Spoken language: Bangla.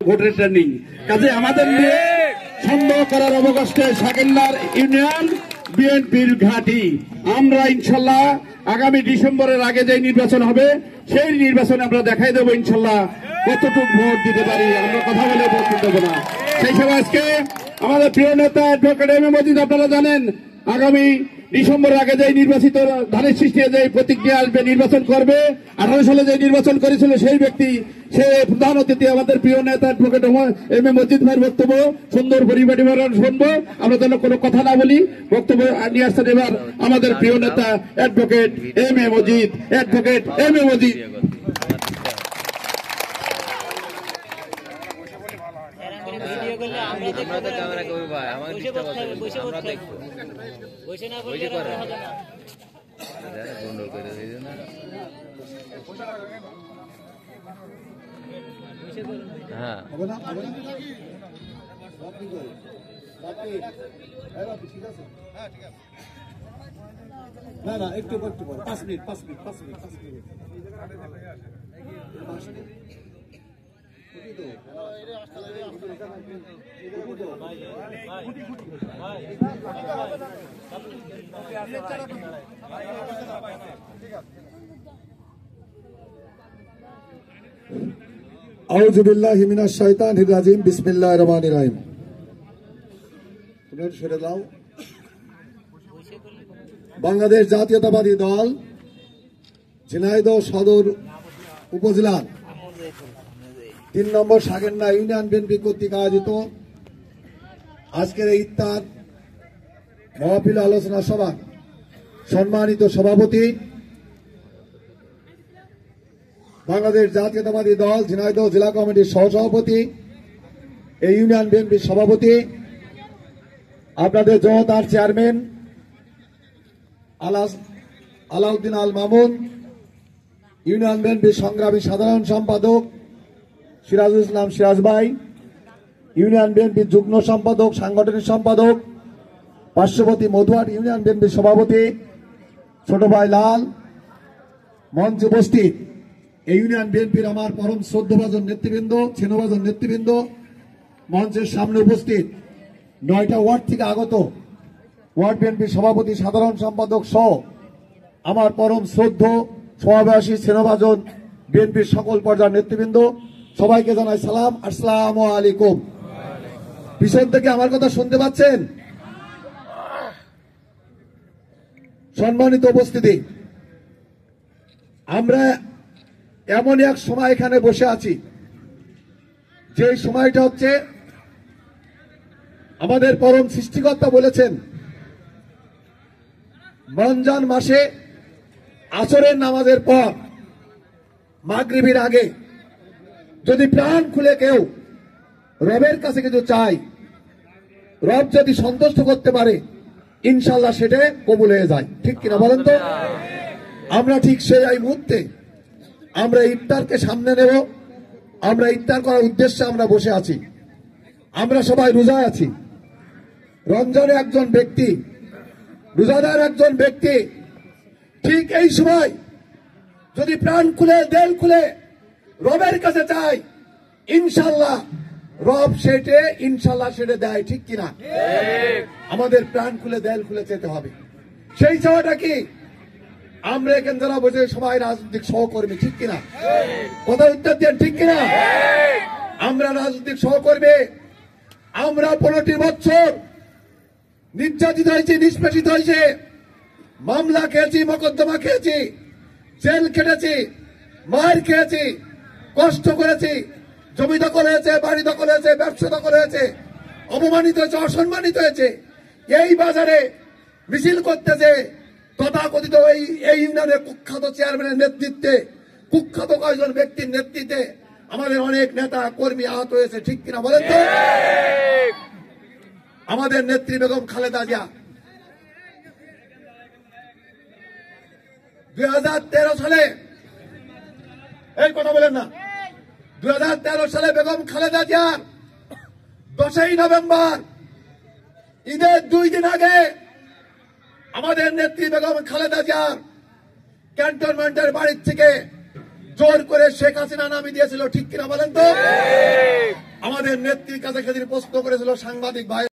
ভোটের ট্রেনিং কাজে আমাদের নিয়ে সন্দেহ করার অবকাশে সাকিল্লার ইউনিয়ন বিএনপির ঘাঁটি। আমরা ইনশাল্লাহ আগামী ডিসেম্বরের আগে যে নির্বাচন হবে সেই নির্বাচনে আমরা দেখাই দেবো ইনশাল্লাহ কতটুকু ভোট দিতে পারি। আমরা কথা বলে ভোট দেবো না। সেই সময় আজকে আমাদের প্রিয় নেতা অ্যাডভোকেট এম এ মজিদ, আপনারা জানেন আগামী ডিসেম্বরের আগে যে নির্বাচিত ধানের সৃষ্টি যে প্রতিক্রিয়া আসবে, নির্বাচন করবে, 18 সালে যে নির্বাচন করেছিল সেই ব্যক্তি, সে প্রধান অতিথি আমাদের প্রিয় নেতা অ্যাডভোকেট এম এ মজিদ ভাইয়ের বক্তব্য সুন্দর পরিপাটি শুনবো। আমরা যেন কোনো কথা না বলি, বক্তব্য নিয়ে আসছেন এবার আমাদের প্রিয় নেতা advocate M A Majid. Advocate M A Majid. না না একটু 5 মিনিট। আউযু বিল্লাহি মিনাশ শাইতানির রাজিম। বিসমিল্লাহির রহমানির রহিম। সরে দাও। বাংলাদেশ জাতীয়তাবাদী দল ঝিনাইদহ সদর উপজেলার 3 নম্বর সাগেন্না ইউনিয়ন বিএনপি কর্তৃক আয়োজিত আজকের এই ইফতার মাহফিল আলোচনা সভা সম্মানিত সভাপতি, বাংলাদেশ জাতীয়তাবাদী দল ঝিনাইদহ জেলা কমিটির সহসভাপতি, এই ইউনিয়ন বিএনপির সভাপতি, আপনাদের জনতার চেয়ারম্যান আলাউদ্দিন আল মামুন, ইউনিয়ন বিএনপির সংগ্রামী সাধারণ সম্পাদক সিরাজুল ইসলাম সিরাজ ভাই, ইউনিয়ন বিএনপির যুগ্ম সম্পাদক সাংগঠনিক সম্পাদক পার্শ্ববর্তী মধুয়াট ইউনিয়ন বিএনপির সভাপতি ছোট ভাই লাল, মঞ্চে উপস্থিত এই ইউনিয়ন বিএনপির আমার পরম শ্রদ্ধাভাজন নেতৃবৃন্দ, ছেনভাজন নেতৃবৃন্দ, মঞ্চের সামনে উপস্থিত 9টা ওয়ার্ড থেকে আগত ওয়ার্ড বিএনপির সভাপতি সাধারণ সম্পাদক সহ আমার পরম শ্রদ্ধ সমাবেশী ছেনভাজন বিএনপির সকল পর্যায়ের নেতৃবৃন্দ, সবাইকে জানাই সালাম, আসসালামু আলাইকুম। পিছন থেকে আমার কথা শুনতে পাচ্ছেন? সম্মানিত উপস্থিতি, আমরা এমন এক সময় এখানে বসে আছি যে সময়টা হচ্ছে আমাদের পরম সৃষ্টিকর্তা বলেছেন রমজান মাসে আসরের নামাজের পর মাগরিবের আগে যদি প্রাণ খুলে কেউ রবের কাছে কিছু চাই, রব যদি সন্তুষ্ট করতে পারে ইনশাল্লাহ সেটা কবুল হয়ে যায়। ঠিক কিনা বলেন তো? আমরা ঠিক সেই মুহূর্তে আমরা ইফতারকে সামনে নেব। আমরা ইফতার করার উদ্দেশ্যে আমরা বসে আছি। আমরা সবাই রোজায় আছি। রমজানে একজন ব্যক্তি, রোজাদার একজন ব্যক্তি ঠিক এই সময় যদি প্রাণ খুলে দেল খুলে রবের কাছে চাই ইনশাল্লাহ রব সেটে ইনশাল্লাহ সেটে দেয়। ঠিক কিনা? আমাদের প্রাণ খুলে দেল খুলে যেতে হবে। সেই চাওয়াটা কি? আমরা এখানে যারা বসে সবাই রাজনৈতিক সহকর্মী। ঠিক কিনা? কথা উত্তর দেন। ঠিক কিনা? আমরা রাজনৈতিক সহকর্মী। আমরা 15টি বছর নির্যাতিত হয়েছি, নিষ্পেষিত হয়েছে, মামলা খেয়েছি, মোকদ্দমা খেয়েছি, জেল খেটেছি, মার খেয়েছি, কষ্ট করেছি, জমি দখল হয়েছে, বাড়ি দখল হয়েছে, ব্যবসা দখল হয়েছে, অপমানিত হয়েছে, অসম্মানিত হয়েছে। এই বাজারে মিছিল করতেছে তথাকথিত এই ইউনিয়নের কুখ্যাত চেয়ারম্যানের নেতৃত্বে, কুখ্যাত কয়েকজন ব্যক্তির নেতৃত্বে আমাদের অনেক নেতা কর্মী আহত হয়েছে। ঠিক কিনা বলেন তো? আমাদের নেত্রী বেগম খালেদা জিয়া 2013 সালে, এই কথা বলেন না, 2013 সালে বেগম খালেদা জিয়া 10ই নভেম্বর ঈদের 2 দিন আগে আমাদের নেত্রী বেগম খালেদা জিয়া ক্যান্টনমেন্টের বাড়ির থেকে জোর করে শেখ হাসিনা নামিয়ে দিয়েছিল। ঠিক কিনা বলেন তো? আমাদের নেত্রীর কাছে সেদিন প্রশ্ন করেছিল সাংবাদিক ভাই